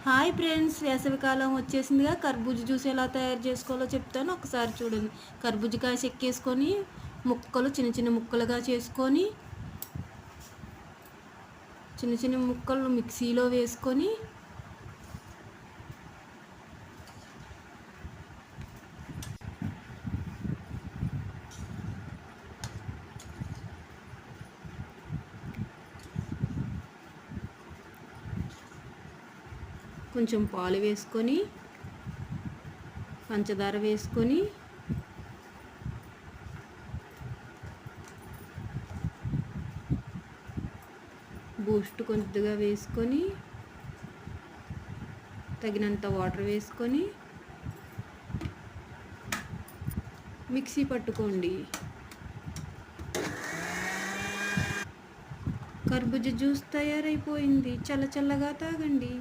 Hi friends, వేసవికాలం వచ్చేసిందిగా. కర్బూజా జ్యూస్ ఎలా తయారు చేసుకోవాలో చెప్తాను, ఒకసారి చూడండి. కర్బూజకాయ చెక్కేసుకొని ముక్కలు చిన్న చిన్న ముక్కలుగా చేసుకొని చిన్న చిన్న ముక్కలు మిక్సీలో వేసుకొని కొంచెం పాలు వేసుకొని పంచదార వేసుకొని బూస్ట్ కొద్దిగా వేసుకొని తగినంత వాటర్ వేసుకొని మిక్సీ పట్టుకోండి. కర్బూజా జ్యూస్ తయారైపోయింది. చల్లగా తాగండి.